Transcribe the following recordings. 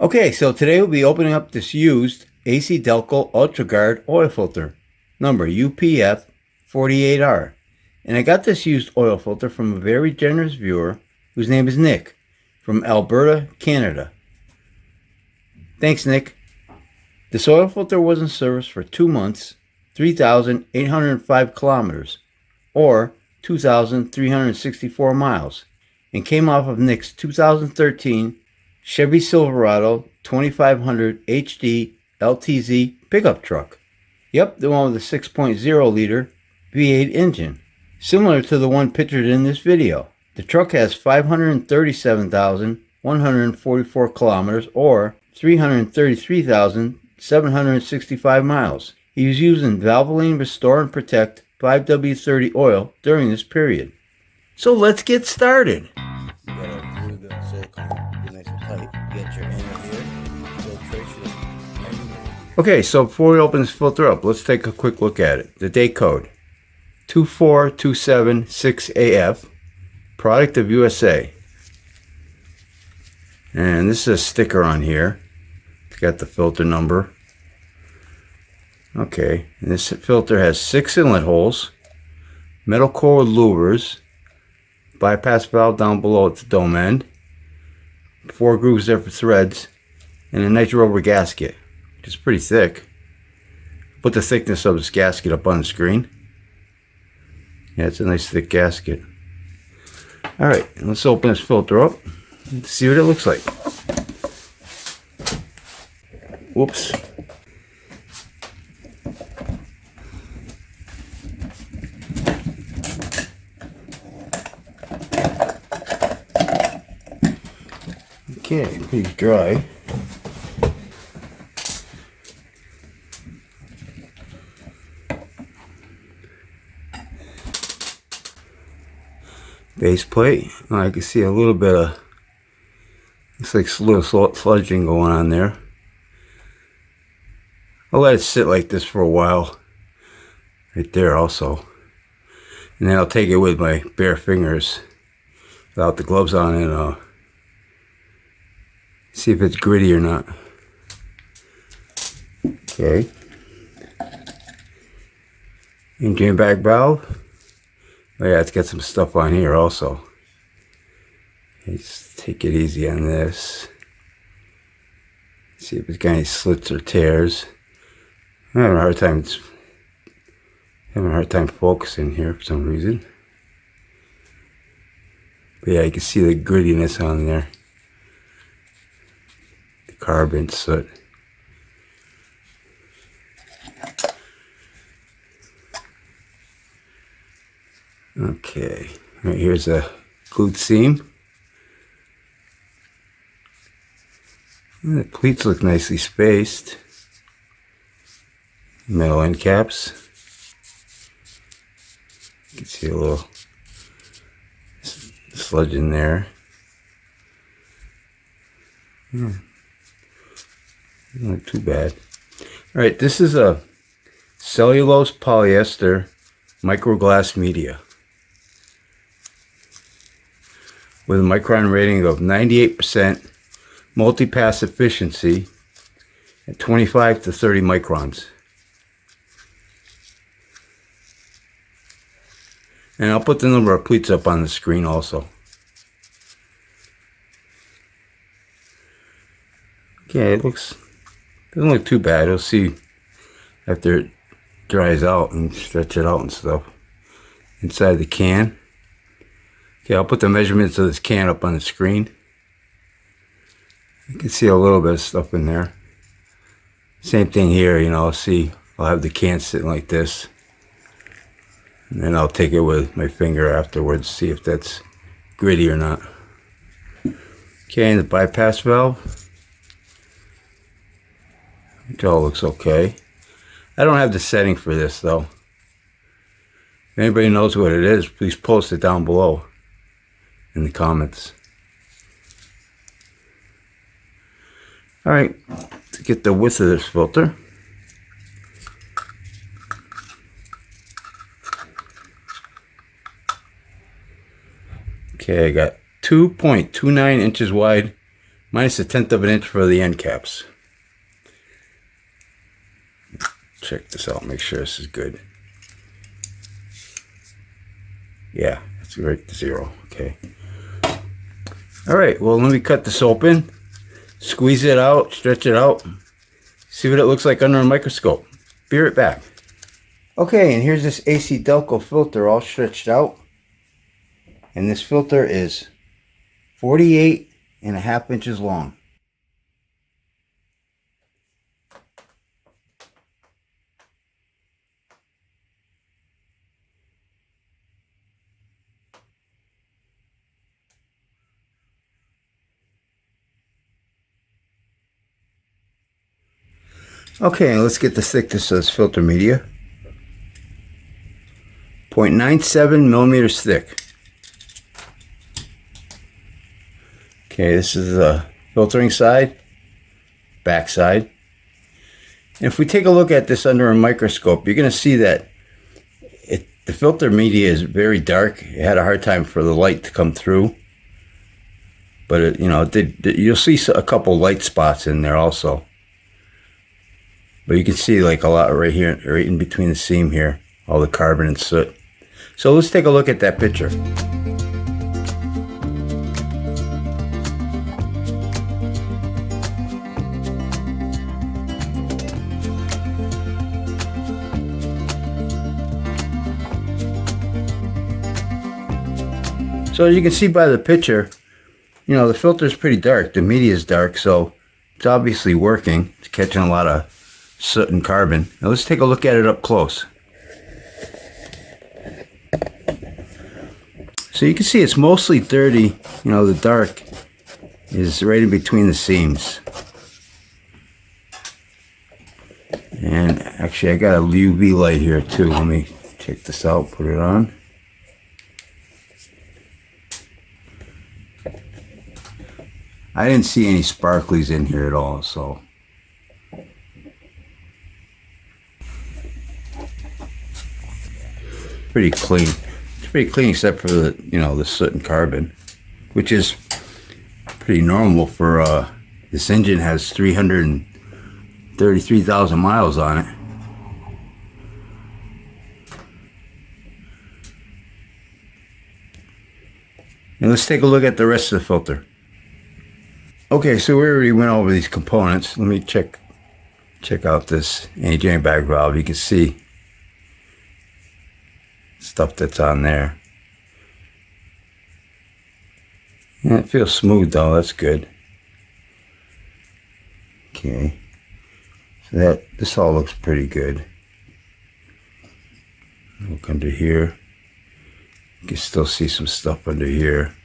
Okay, so today we'll be opening up this used ACDelco Ultraguard oil filter, number UPF48R. And I got this used oil filter from a very generous viewer whose name is Nick from Alberta, Canada. Thanks, Nick. This oil filter was in service for 2 months, 3,805 kilometers, or 2,364 miles, and came off of Nick's 2013 Chevy Silverado 2500 HD LTZ pickup truck. Yep, the one with the 6.0 liter V8 engine, similar to the one pictured in this video. The truck has 537,144 kilometers or 333,765 miles. He was using Valvoline Restore and Protect 5W30 oil during this period. So let's get started. You gotta glue the silicone, get nice and tight, get your inner here, filtration. Okay, so before we open this filter up, let's take a quick look at it. The date code 24276AF, product of USA. And this is a sticker on here. It's got the filter number. Okay, and this filter has 6 inlet holes, metal core louvers, bypass valve down below at the dome end, 4 grooves there for threads, and a nice rubber gasket, which is pretty thick. Put the thickness of this gasket up on the screen. Yeah, it's a nice thick gasket. Alright, let's open this filter up and see what it looks like. Whoops. Okay, pretty dry. Base plate. Oh, I can see a little bit of, looks like a little sludging going on there. I'll let it sit like this for a while. Right there also. And then I'll take it with my bare fingers without the gloves on and see if it's gritty or not. Okay. Engine back valve. Oh yeah, it's got some stuff on here also. Okay, just take it easy on this. See if it's got any slits or tears. I'm having a hard time focusing here for some reason. But yeah, you can see the grittiness on there. The carbon soot. Okay, right, here's a glued seam. And the pleats look nicely spaced. Metal end caps. You can see a little sludge in there. Doesn't look too bad. Alright, this is a cellulose polyester microglass media with a micron rating of 98%, multi-pass efficiency at 25 to 30 microns. And I'll put the number of pleats up on the screen also. Okay, it doesn't look too bad. You'll see after it dries out and stretch it out and stuff. Inside the can. Okay, I'll put the measurements of this can up on the screen. You can see a little bit of stuff in there. Same thing here, you know, see, I'll have the can sitting like this. And then I'll take it with my finger afterwards, see if that's gritty or not. Okay, and the bypass valve. It all looks okay. I don't have the setting for this though. If anybody knows what it is, please post it down below in the comments. Alright, to get the width of this filter. Okay, I got 2.29 inches wide minus 1/10 of an inch for the end caps. Check this out, make sure this is good. Yeah, it's right to 0. Okay. Alright, well, let me cut this open, squeeze it out, stretch it out, see what it looks like under a microscope. Be right back. Okay, and here's this ACDelco filter all stretched out. And this filter is 48.5 inches long. Okay, let's get the thickness of this filter media. 0.97 millimeters thick. Okay, this is the filtering side, back side. And if we take a look at this under a microscope, you're going to see that the filter media is very dark. It had a hard time for the light to come through. But you'll see a couple light spots in there also. But you can see like a lot right here, right in between the seam here, all the carbon and soot. So let's take a look at that picture. So as you can see by the picture, the filter is pretty dark. The media is dark, so it's obviously working. It's catching a lot of soot and carbon. Now let's take a look at it up close. So you can see it's mostly dirty. The dark is right in between the seams. And actually I got a UV light here too. Let me check this out, put it on. I didn't see any sparklies in here at all, so pretty clean. It's pretty clean except for the the soot and carbon, which is pretty normal for this engine has 333,000 miles on it. And let's take a look at the rest of the filter. Okay, so we already went over these components. Let me check out this anti-drain bag valve. You can see stuff that's on there. Yeah, it feels smooth though, that's good. Okay, so this all looks pretty good. Look under here. You can still see some stuff under here.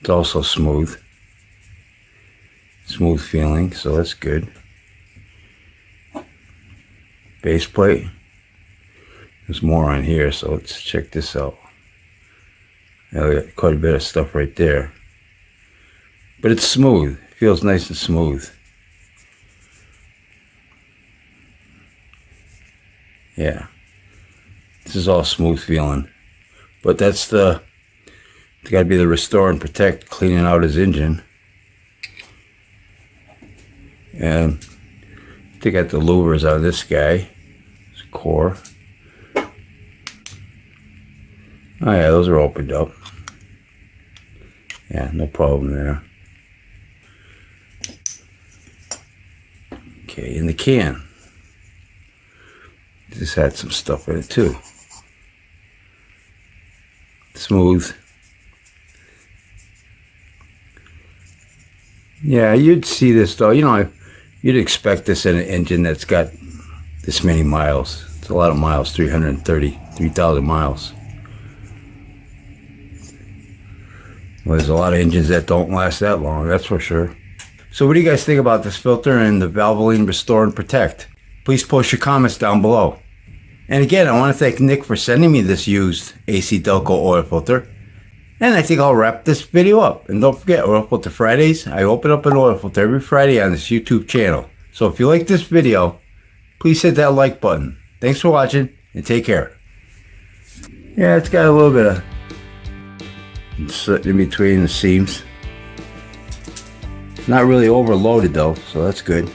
It's also smooth feeling, so that's good. Base plate, there's more on here, so let's check this out. Yeah, we got quite a bit of stuff right there, but it's smooth. It feels nice and smooth. Yeah, this is all smooth feeling, but it's got to be the restore and protect, cleaning out his engine. And they got the louvers on this guy, his core. Oh yeah, those are opened up. Yeah, no problem there. Okay, in the can, this had some stuff in it too. Smooth. Yeah, you'd see this though. You'd expect this in an engine that's got this many miles. It's a lot of miles, 333,000 miles. Well, there's a lot of engines that don't last that long, that's for sure. So what do you guys think about this filter and the Valvoline Restore and Protect? Please post your comments down below. And again, I want to thank Nick for sending me this used ACDelco oil filter. And I think I'll wrap this video up. And don't forget, Oil Filter Fridays. I open up an oil filter every Friday on this YouTube channel. So if you like this video, please hit that like button. Thanks for watching, and take care. Yeah, it's got a little bit of It's in between the seams. It's not really overloaded though, so that's good.